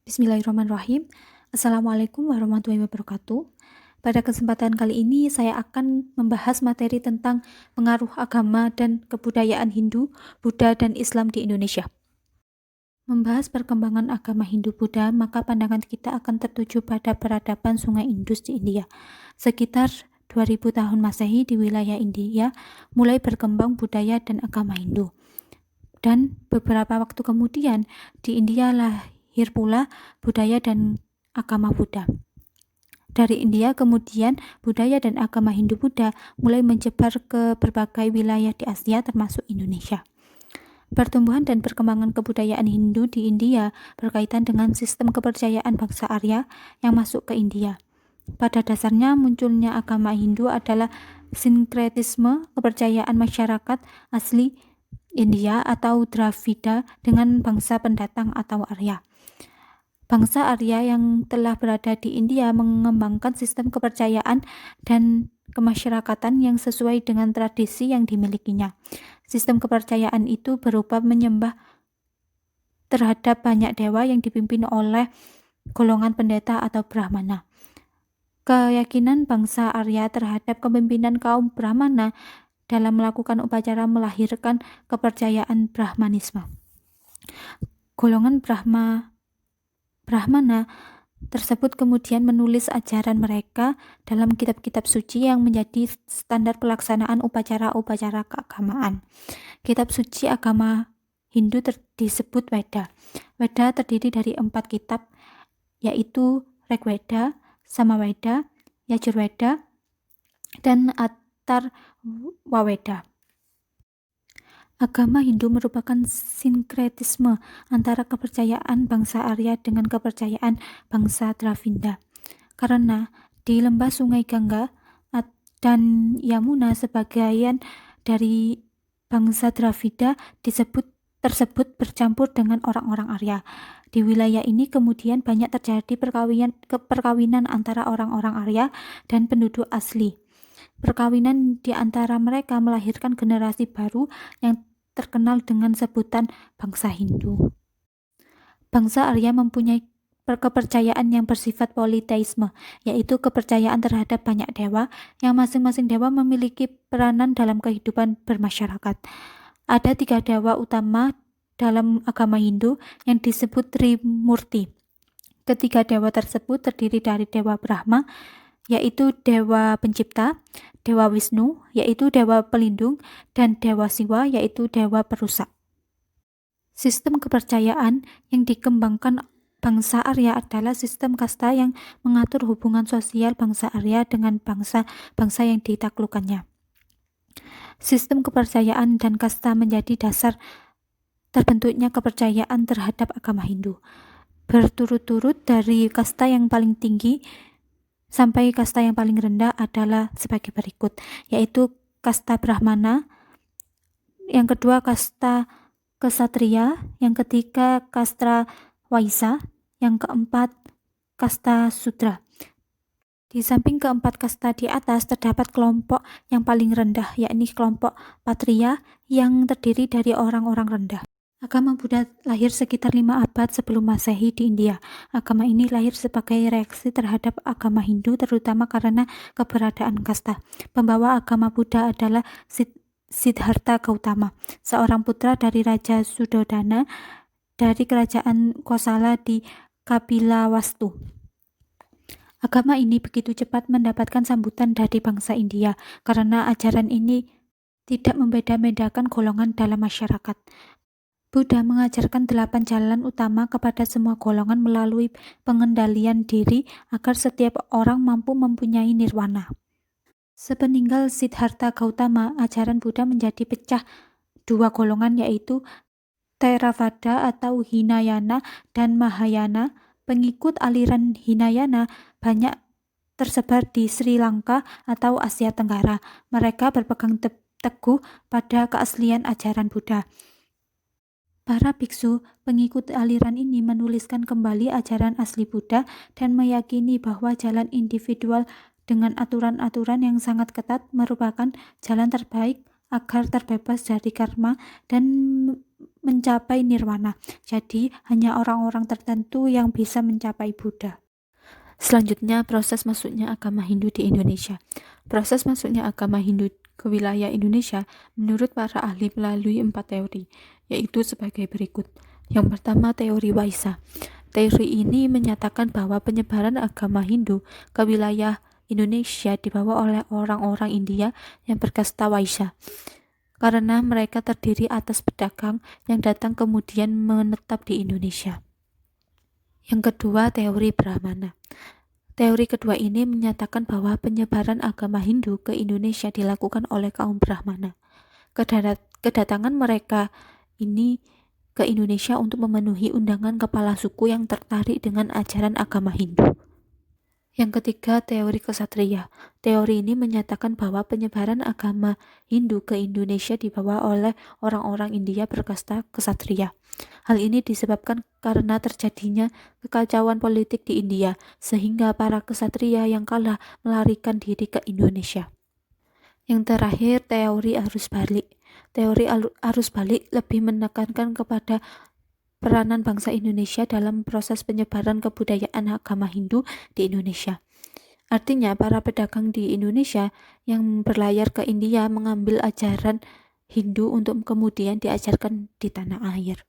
Bismillahirrahmanirrahim. Assalamualaikum warahmatullahi wabarakatuh. Pada kesempatan kali ini saya akan membahas materi tentang pengaruh agama dan kebudayaan Hindu, Buddha, dan Islam di Indonesia. Membahas perkembangan agama Hindu-Buddha, maka pandangan kita akan tertuju pada peradaban Sungai Indus di India. Sekitar 2000 tahun Masehi di wilayah India mulai berkembang budaya dan agama Hindu. Dan beberapa waktu kemudian di India lahir pula budaya dan agama Buddha. Dari India kemudian budaya dan agama Hindu-Buddha mulai menyebar ke berbagai wilayah di Asia termasuk Indonesia. Pertumbuhan dan perkembangan kebudayaan Hindu di India berkaitan dengan sistem kepercayaan bangsa Arya yang masuk ke India. Pada dasarnya munculnya agama Hindu adalah sinkretisme kepercayaan masyarakat asli India atau Dravida dengan bangsa pendatang atau Arya. Bangsa Arya yang telah berada di India mengembangkan sistem kepercayaan dan kemasyarakatan yang sesuai dengan tradisi yang dimilikinya. Sistem kepercayaan itu berupa menyembah terhadap banyak dewa yang dipimpin oleh golongan pendeta atau Brahmana. Keyakinan bangsa Arya terhadap kepemimpinan kaum Brahmana dalam melakukan upacara melahirkan kepercayaan Brahmanisme. Golongan Brahmana tersebut kemudian menulis ajaran mereka dalam kitab-kitab suci yang menjadi standar pelaksanaan upacara-upacara keagamaan. Kitab suci agama Hindu disebut Weda. Weda terdiri dari 4 kitab, yaitu Rigveda, Samaveda, Yajurveda, dan Atharvaveda. Agama Hindu merupakan sinkretisme antara kepercayaan bangsa Arya dengan kepercayaan bangsa Dravida. Karena di lembah Sungai Gangga dan Yamuna sebagian dari bangsa Dravida tersebut bercampur dengan orang-orang Arya. Di wilayah ini kemudian banyak terjadi perkawinan antara orang-orang Arya dan penduduk asli. Perkawinan di antara mereka melahirkan generasi baru yang terkenal dengan sebutan bangsa Hindu. Bangsa Arya mempunyai kepercayaan yang bersifat politeisme, yaitu kepercayaan terhadap banyak dewa yang masing-masing dewa memiliki peranan dalam kehidupan bermasyarakat. Ada 3 dewa utama dalam agama Hindu yang disebut Trimurti. Ketiga dewa tersebut terdiri dari Dewa Brahma, yaitu Dewa Pencipta, Dewa Wisnu, yaitu Dewa Pelindung, dan Dewa Siwa, yaitu Dewa Perusak. Sistem kepercayaan yang dikembangkan bangsa Arya adalah sistem kasta yang mengatur hubungan sosial bangsa Arya dengan bangsa-bangsa yang ditaklukkannya. Sistem kepercayaan dan kasta menjadi dasar terbentuknya kepercayaan terhadap agama Hindu. Berturut-turut dari kasta yang paling tinggi sampai kasta yang paling rendah adalah sebagai berikut, yaitu kasta Brahmana, yang kedua kasta Ksatria, yang ketiga kasta Waisya, yang keempat kasta Sudra. Di samping keempat kasta di atas terdapat kelompok yang paling rendah, yakni kelompok Patria yang terdiri dari orang-orang rendah. Agama Buddha lahir sekitar 5 abad sebelum Masehi di India. Agama ini lahir sebagai reaksi terhadap agama Hindu, terutama karena keberadaan kasta. Pembawa agama Buddha adalah Siddhartha Gautama, seorang putra dari Raja Sudodana dari kerajaan Kosala di Kapilawastu. Agama ini begitu cepat mendapatkan sambutan dari bangsa India karena ajaran ini tidak membeda-bedakan golongan dalam masyarakat. Buddha mengajarkan 8 jalan utama kepada semua golongan melalui pengendalian diri agar setiap orang mampu mempunyai nirwana. Sepeninggal Siddhartha Gautama, ajaran Buddha menjadi pecah 2 golongan, yaitu Theravada atau Hinayana dan Mahayana. Pengikut aliran Hinayana banyak tersebar di Sri Lanka atau Asia Tenggara. Mereka berpegang teguh pada keaslian ajaran Buddha. Para biksu pengikut aliran ini menuliskan kembali ajaran asli Buddha dan meyakini bahwa jalan individual dengan aturan-aturan yang sangat ketat merupakan jalan terbaik agar terbebas dari karma dan mencapai nirwana. Jadi, hanya orang-orang tertentu yang bisa mencapai Buddha. Selanjutnya, proses masuknya agama Hindu di Indonesia. Proses masuknya agama Hindu ke wilayah Indonesia menurut para ahli melalui 4 teori, yaitu sebagai berikut. Yang pertama, teori Waisa. Teori ini menyatakan bahwa penyebaran agama Hindu ke wilayah Indonesia dibawa oleh orang-orang India yang berkasta Waisya, karena mereka terdiri atas pedagang yang datang kemudian menetap di Indonesia. Yang kedua, teori Brahmana. Teori kedua ini menyatakan bahwa penyebaran agama Hindu ke Indonesia dilakukan oleh kaum Brahmana. Kedatangan mereka ini ke Indonesia untuk memenuhi undangan kepala suku yang tertarik dengan ajaran agama Hindu. Yang ketiga, teori kesatria. Teori ini menyatakan bahwa penyebaran agama Hindu ke Indonesia dibawa oleh orang-orang India berkasta kesatria. Hal ini disebabkan karena terjadinya kekacauan politik di India, sehingga para kesatria yang kalah melarikan diri ke Indonesia. Yang terakhir, teori arus balik. Teori arus balik lebih menekankan kepada peranan bangsa Indonesia dalam proses penyebaran kebudayaan agama Hindu di Indonesia. Artinya, para pedagang di Indonesia yang berlayar ke India mengambil ajaran Hindu untuk kemudian diajarkan di tanah air.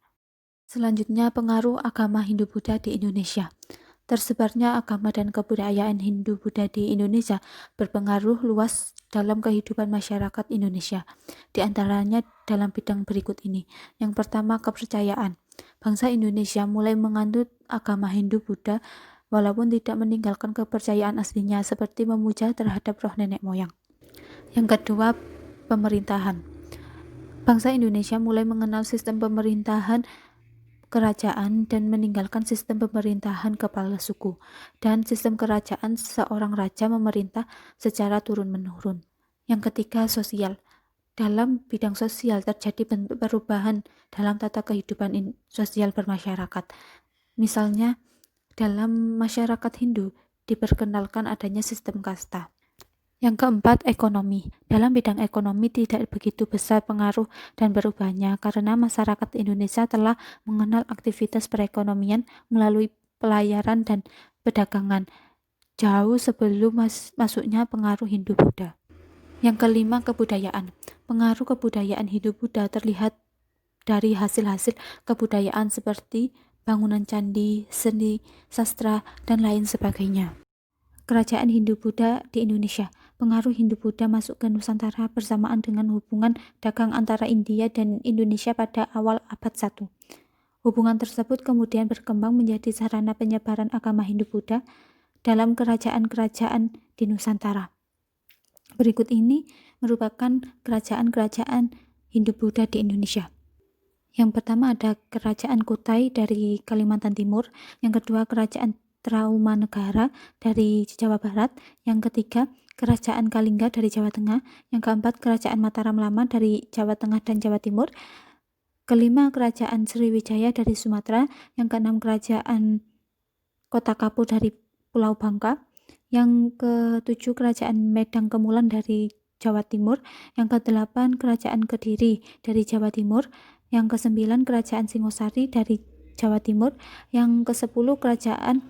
Selanjutnya, pengaruh agama Hindu-Buddha di Indonesia. Tersebarnya agama dan kebudayaan Hindu-Buddha di Indonesia berpengaruh luas dalam kehidupan masyarakat Indonesia. Di antaranya dalam bidang berikut ini. Yang pertama, kepercayaan. Bangsa Indonesia mulai menganut agama Hindu-Buddha walaupun tidak meninggalkan kepercayaan aslinya seperti memuja terhadap roh nenek moyang. Yang kedua, pemerintahan. Bangsa Indonesia mulai mengenal sistem pemerintahan kerajaan dan meninggalkan sistem pemerintahan kepala suku dan sistem kerajaan seorang raja memerintah secara turun-menurun. Yang ketiga, sosial. Dalam bidang sosial terjadi perubahan dalam tata kehidupan sosial bermasyarakat. Misalnya, dalam masyarakat Hindu diperkenalkan adanya sistem kasta. Yang keempat, ekonomi. Dalam bidang ekonomi tidak begitu besar pengaruh dan berubahnya karena masyarakat Indonesia telah mengenal aktivitas perekonomian melalui pelayaran dan perdagangan jauh sebelum masuknya pengaruh Hindu-Buddha. Yang kelima, kebudayaan. Pengaruh kebudayaan Hindu-Buddha terlihat dari hasil-hasil kebudayaan seperti bangunan candi, seni, sastra, dan lain sebagainya. Kerajaan Hindu-Buddha di Indonesia. Pengaruh Hindu-Buddha masuk ke Nusantara bersamaan dengan hubungan dagang antara India dan Indonesia pada awal abad 1. Hubungan tersebut kemudian berkembang menjadi sarana penyebaran agama Hindu-Buddha dalam kerajaan-kerajaan di Nusantara. Berikut ini merupakan kerajaan-kerajaan Hindu-Buddha di Indonesia. Yang pertama ada Kerajaan Kutai dari Kalimantan Timur, yang kedua Kerajaan Traumanegara dari Jawa Barat, yang ketiga Kerajaan Kalingga dari Jawa Tengah, yang keempat Kerajaan Mataram Lama dari Jawa Tengah dan Jawa Timur, kelima Kerajaan Sriwijaya dari Sumatera, yang keenam Kerajaan Kota Kapu dari Pulau Bangka, yang ketujuh Kerajaan Medang Kemulan dari Jawa Timur, yang kedelapan Kerajaan Kediri dari Jawa Timur, yang kesembilan Kerajaan Singosari dari Jawa Timur, yang kesepuluh Kerajaan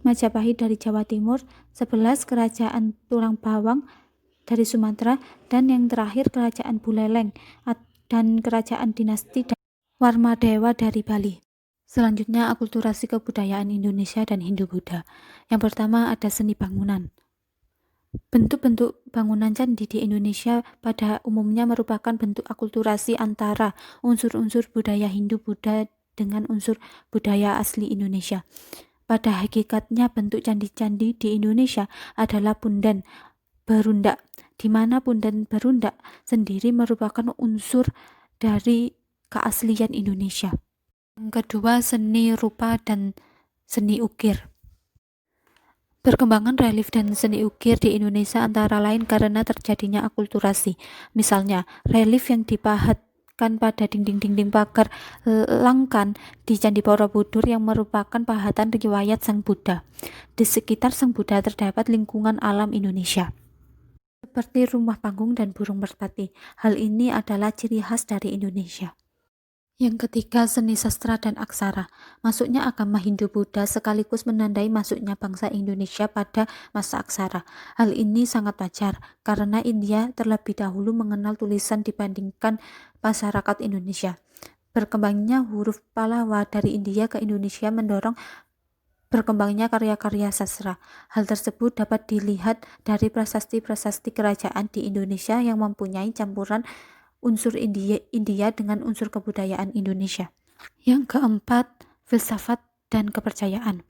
Majapahit dari Jawa Timur, 11 Kerajaan Tulang Bawang dari Sumatera, dan yang terakhir Kerajaan Buleleng dan Kerajaan Dinasti Warmadewa dari Bali. Selanjutnya, akulturasi kebudayaan Indonesia dan Hindu-Buddha. Yang pertama ada seni bangunan. Bentuk-bentuk bangunan candi di Indonesia pada umumnya merupakan bentuk akulturasi antara unsur-unsur budaya Hindu-Buddha dengan unsur budaya asli Indonesia. Pada hakikatnya bentuk candi-candi di Indonesia adalah pundan berundak, di mana pundan berundak sendiri merupakan unsur dari keaslian Indonesia. Yang kedua, seni rupa dan seni ukir. Perkembangan relief dan seni ukir di Indonesia antara lain karena terjadinya akulturasi. Misalnya, relief yang dipahat pada dinding-dinding pagar langkan di Candi Borobudur yang merupakan pahatan riwayat Sang Buddha. Di sekitar Sang Buddha terdapat lingkungan alam Indonesia. seperti rumah panggung dan burung merpati. Hal ini adalah ciri khas dari Indonesia. Yang ketiga, seni sastra dan aksara. Masuknya agama Hindu-Buddha sekaligus menandai masuknya bangsa Indonesia pada masa aksara. Hal ini sangat wajar karena India terlebih dahulu mengenal tulisan dibandingkan masyarakat Indonesia. Berkembangnya huruf Pallawa dari India ke Indonesia mendorong berkembangnya karya-karya sastra. Hal tersebut dapat dilihat dari prasasti-prasasti kerajaan di Indonesia yang mempunyai campuran unsur India dengan unsur kebudayaan Indonesia. Yang keempat, filsafat dan kepercayaan.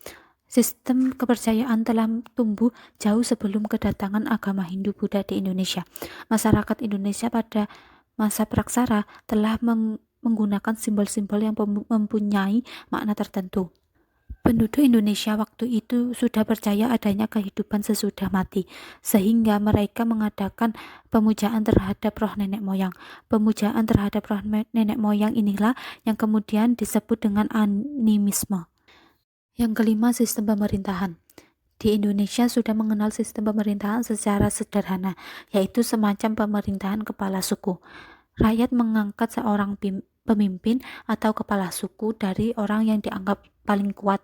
Sistem kepercayaan telah tumbuh jauh sebelum kedatangan agama Hindu-Buddha di Indonesia. Masyarakat Indonesia pada masa praksara telah menggunakan simbol-simbol yang mempunyai makna tertentu. Penduduk Indonesia waktu itu sudah percaya adanya kehidupan sesudah mati, sehingga mereka mengadakan pemujaan terhadap roh nenek moyang. Pemujaan terhadap roh nenek moyang inilah yang kemudian disebut dengan animisme. Yang kelima, sistem pemerintahan. Di Indonesia sudah mengenal sistem pemerintahan secara sederhana, yaitu semacam pemerintahan kepala suku. Rakyat mengangkat seorang pemimpin atau kepala suku dari orang yang dianggap paling kuat,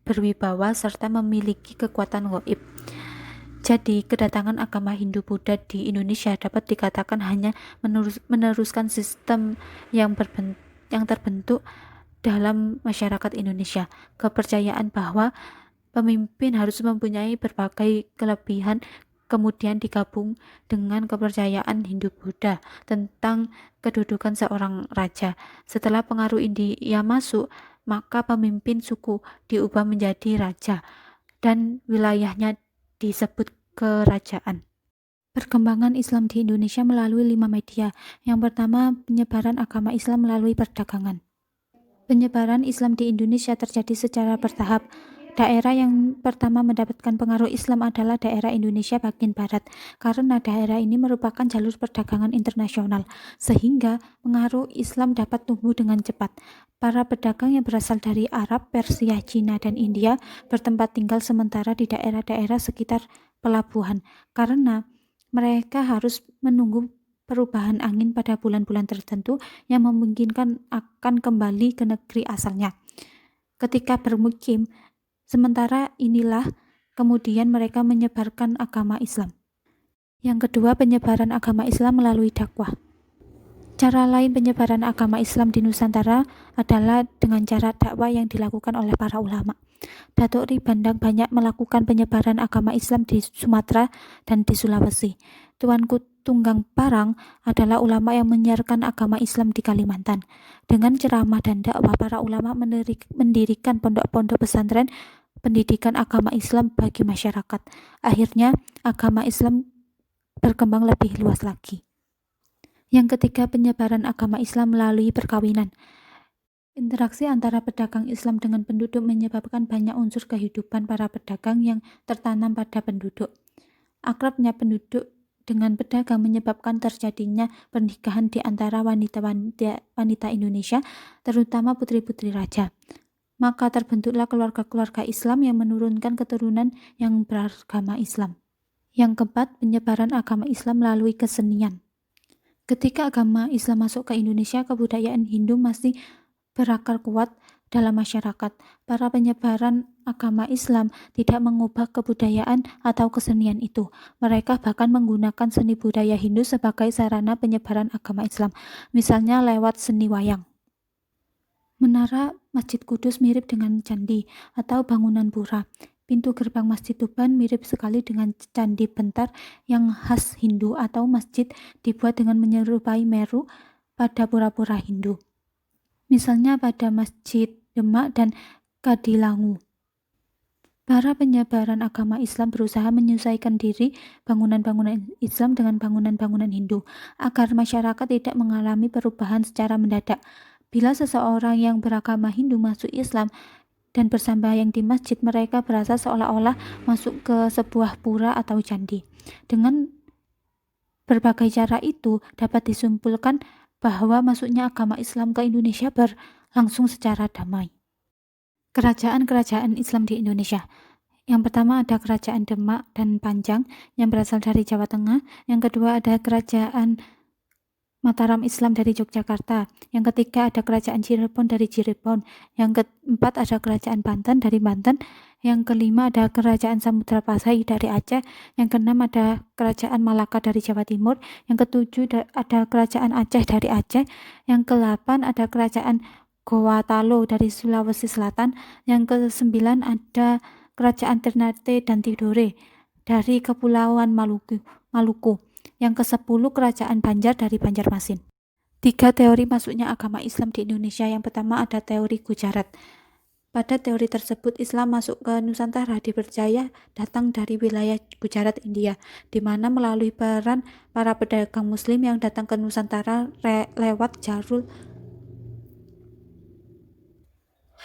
berwibawa, serta memiliki kekuatan gaib. Jadi, kedatangan agama Hindu-Buddha di Indonesia dapat dikatakan hanya meneruskan sistem yang terbentuk dalam masyarakat Indonesia. Kepercayaan bahwa pemimpin harus mempunyai berbagai kelebihan kemudian digabung dengan kepercayaan Hindu-Buddha tentang kedudukan seorang raja. Setelah pengaruh India masuk, maka pemimpin suku diubah menjadi raja dan wilayahnya disebut kerajaan. Perkembangan Islam di Indonesia melalui 5 media. Yang pertama, penyebaran agama Islam melalui perdagangan. Penyebaran Islam di Indonesia terjadi secara bertahap. Daerah yang pertama mendapatkan pengaruh Islam adalah daerah Indonesia bagian barat, karena daerah ini merupakan jalur perdagangan internasional, sehingga pengaruh Islam dapat tumbuh dengan cepat. Para pedagang yang berasal dari Arab, Persia, Cina, dan India bertempat tinggal sementara di daerah-daerah sekitar pelabuhan, karena mereka harus menunggu perubahan angin pada bulan-bulan tertentu yang memungkinkan akan kembali ke negeri asalnya. Ketika bermukim, sementara inilah kemudian mereka menyebarkan agama Islam. Yang kedua, penyebaran agama Islam melalui dakwah. Cara lain penyebaran agama Islam di Nusantara adalah dengan cara dakwah yang dilakukan oleh para ulama. Datuk Ri Bandang banyak melakukan penyebaran agama Islam di Sumatera dan di Sulawesi. Tuanku Tunggang Parang adalah ulama yang menyiarkan agama Islam di Kalimantan. Dengan ceramah dan dakwah, para ulama mendirikan pondok-pondok pesantren pendidikan agama Islam bagi masyarakat. Akhirnya, agama Islam berkembang lebih luas lagi. Yang ketiga, penyebaran agama Islam melalui perkawinan. Interaksi antara pedagang Islam dengan penduduk menyebabkan banyak unsur kehidupan para pedagang yang tertanam pada penduduk. Akrabnya penduduk dengan pedagang menyebabkan terjadinya pernikahan di antara wanita Indonesia, terutama putri-putri raja. Maka terbentuklah keluarga-keluarga Islam yang menurunkan keturunan yang beragama Islam. Yang keempat, penyebaran agama Islam melalui kesenian. Ketika agama Islam masuk ke Indonesia, kebudayaan Hindu masih berakar kuat dalam masyarakat. Para penyebaran agama Islam tidak mengubah kebudayaan atau kesenian itu. Mereka bahkan menggunakan seni budaya Hindu sebagai sarana penyebaran agama Islam, misalnya lewat seni wayang. Menara Masjid Kudus mirip dengan candi atau bangunan pura. Pintu gerbang Masjid Tuban mirip sekali dengan candi Bentar yang khas Hindu, atau masjid dibuat dengan menyerupai Meru pada pura-pura Hindu. Misalnya pada Masjid Demak dan Kadilangu. Para penyebaran agama Islam berusaha menyesuaikan diri bangunan-bangunan Islam dengan bangunan-bangunan Hindu, agar masyarakat tidak mengalami perubahan secara mendadak. Bila seseorang yang beragama Hindu masuk Islam dan bersembahyang di masjid, mereka berasa seolah-olah masuk ke sebuah pura atau candi. Dengan berbagai cara itu dapat disimpulkan bahwa masuknya agama Islam ke Indonesia berlangsung secara damai. Kerajaan-kerajaan Islam di Indonesia. Yang pertama ada Kerajaan Demak dan Panjang yang berasal dari Jawa Tengah. Yang kedua ada Kerajaan Mataram Islam dari Yogyakarta. Yang ketiga ada Kerajaan Cirebon dari Cirebon. Yang keempat ada Kerajaan Banten dari Banten. Yang kelima ada Kerajaan Samudra Pasai dari Aceh. Yang keenam ada Kerajaan Malaka dari Jawa Timur. Yang ketujuh ada Kerajaan Aceh dari Aceh. Yang kedelapan ada Kerajaan Gorontalo dari Sulawesi Selatan. Yang kesembilan ada Kerajaan Ternate dan Tidore dari Kepulauan Maluku. Yang ke-10 Kerajaan Banjar dari Banjarmasin. 3 teori masuknya agama Islam di Indonesia. Yang pertama ada teori Gujarat. Pada teori tersebut, Islam masuk ke Nusantara dipercaya datang dari wilayah Gujarat, India, di mana melalui peran para pedagang Muslim yang datang ke Nusantara lewat jalur.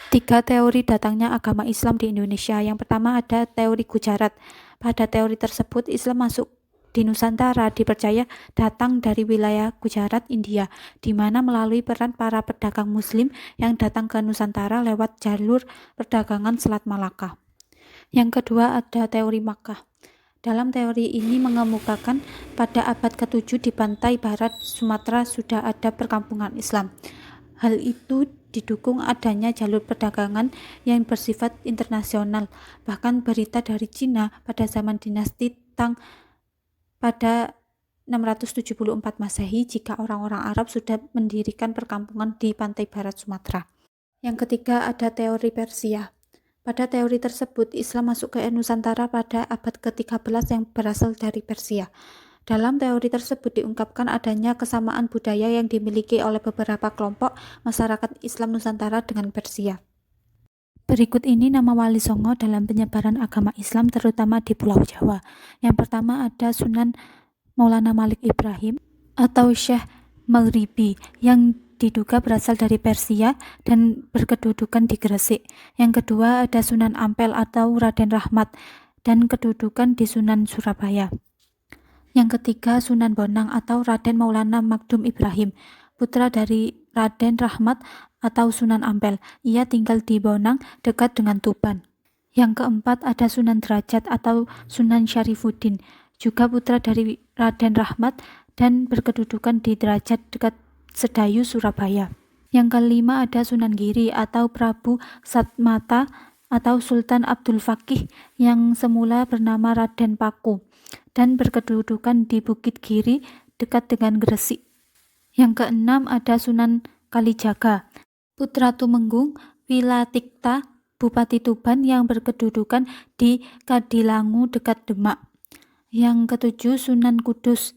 3 teori datangnya agama Islam di Indonesia. Yang pertama ada teori Gujarat. Pada teori tersebut, Islam masuk di Nusantara dipercaya datang dari wilayah Gujarat, India, di mana melalui peran para pedagang Muslim yang datang ke Nusantara lewat jalur perdagangan Selat Malaka. Yang kedua ada teori Makkah. Dalam teori ini mengemukakan pada abad ke-7 di pantai barat Sumatera sudah ada perkampungan Islam. Hal itu didukung adanya jalur perdagangan yang bersifat internasional. Bahkan berita dari Cina pada zaman dinasti Tang pada 674 Masehi jika orang-orang Arab sudah mendirikan perkampungan di pantai barat Sumatera. Yang ketiga ada teori Persia. Pada teori tersebut, Islam masuk ke Nusantara pada abad ke-13 yang berasal dari Persia. Dalam teori tersebut diungkapkan adanya kesamaan budaya yang dimiliki oleh beberapa kelompok masyarakat Islam Nusantara dengan Persia. Berikut ini nama wali songo dalam penyebaran agama Islam terutama di Pulau Jawa. Yang pertama ada Sunan Maulana Malik Ibrahim atau Syekh Maghribi yang diduga berasal dari Persia dan berkedudukan di Gresik. Yang kedua ada Sunan Ampel atau Raden Rahmat dan kedudukan di Sunan Surabaya. Yang ketiga Sunan Bonang atau Raden Maulana Magdum Ibrahim, putra dari Raden Rahmat atau Sunan Ampel. Ia tinggal di Bonang dekat dengan Tuban. Yang keempat ada Sunan Derajat atau Sunan Syarifuddin, juga putra dari Raden Rahmat dan berkedudukan di Derajat dekat Sedayu, Surabaya. Yang kelima ada Sunan Giri atau Prabu Satmata atau Sultan Abdul Fakih yang semula bernama Raden Paku dan berkedudukan di Bukit Giri dekat dengan Gresik. Yang keenam ada Sunan Kalijaga, putra Tumenggung Wilatikta, Bupati Tuban yang berkedudukan di Kadilangu dekat Demak. Yang ketujuh Sunan Kudus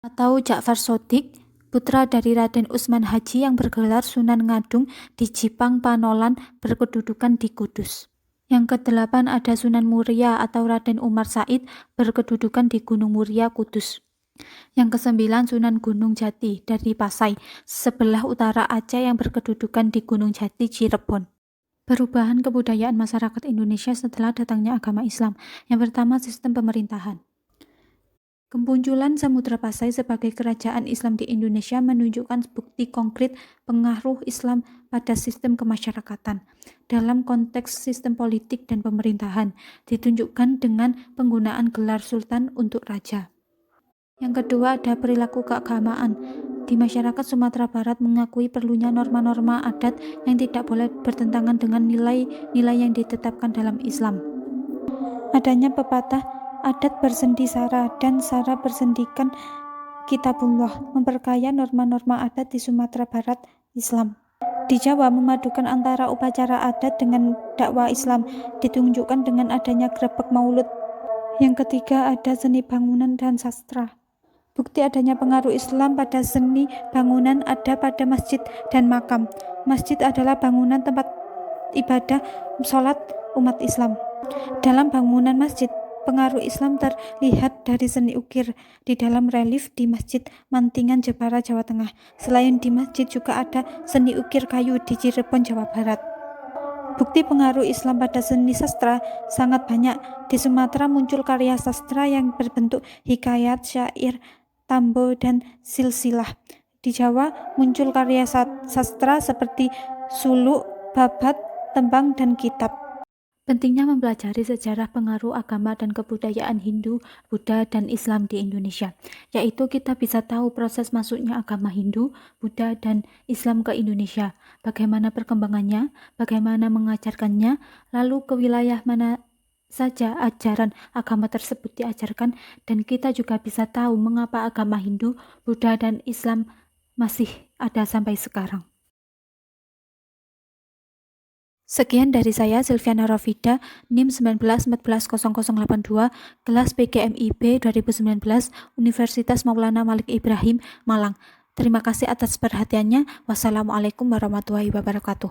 atau Ja'far Shodiq, putra dari Raden Utsman Haji yang bergelar Sunan Ngadung di Jipang Panolan berkedudukan di Kudus. Yang kedelapan ada Sunan Muria atau Raden Umar Said berkedudukan di Gunung Muria, Kudus. Yang kesembilan Sunan Gunung Jati dari Pasai, sebelah utara Aceh yang berkedudukan di Gunung Jati, Cirebon. Perubahan kebudayaan masyarakat Indonesia setelah datangnya agama Islam. Yang pertama sistem pemerintahan. Kemunculan Samudra Pasai sebagai kerajaan Islam di Indonesia menunjukkan bukti konkret pengaruh Islam pada sistem kemasyarakatan. Dalam konteks sistem politik dan pemerintahan, ditunjukkan dengan penggunaan gelar sultan untuk raja. Yang kedua ada perilaku keagamaan. Di masyarakat Sumatera Barat mengakui perlunya norma-norma adat yang tidak boleh bertentangan dengan nilai-nilai yang ditetapkan dalam Islam. Adanya pepatah adat bersendi sara dan sara bersendikan kitabullah memperkaya norma-norma adat di Sumatera Barat Islam. Di Jawa memadukan antara upacara adat dengan dakwah Islam ditunjukkan dengan adanya grebek maulud. Yang ketiga ada seni bangunan dan sastra. Bukti adanya pengaruh Islam pada seni bangunan ada pada masjid dan makam. Masjid adalah bangunan tempat ibadah sholat umat Islam. Dalam bangunan masjid, pengaruh Islam terlihat dari seni ukir di dalam relief di Masjid Mantingan, Jepara, Jawa Tengah. Selain di masjid juga ada seni ukir kayu di Cirebon, Jawa Barat. Bukti pengaruh Islam pada seni sastra sangat banyak. Di Sumatera muncul karya sastra yang berbentuk hikayat, syair, tambo, dan silsilah. Di Jawa muncul karya sastra seperti suluk, babat, tembang, dan kitab. Pentingnya mempelajari sejarah pengaruh agama dan kebudayaan Hindu, Buddha, dan Islam di Indonesia, yaitu kita bisa tahu proses masuknya agama Hindu, Buddha, dan Islam ke Indonesia, bagaimana perkembangannya, bagaimana mengajarkannya, lalu ke wilayah mana saja ajaran agama tersebut diajarkan, dan kita juga bisa tahu mengapa agama Hindu, Buddha, dan Islam masih ada sampai sekarang. Sekian dari saya, Silviana Rafida, NIM 19140082, kelas PGMIB 2019, Universitas Maulana Malik Ibrahim, Malang. Terima kasih atas perhatiannya. Wassalamualaikum warahmatullahi wabarakatuh.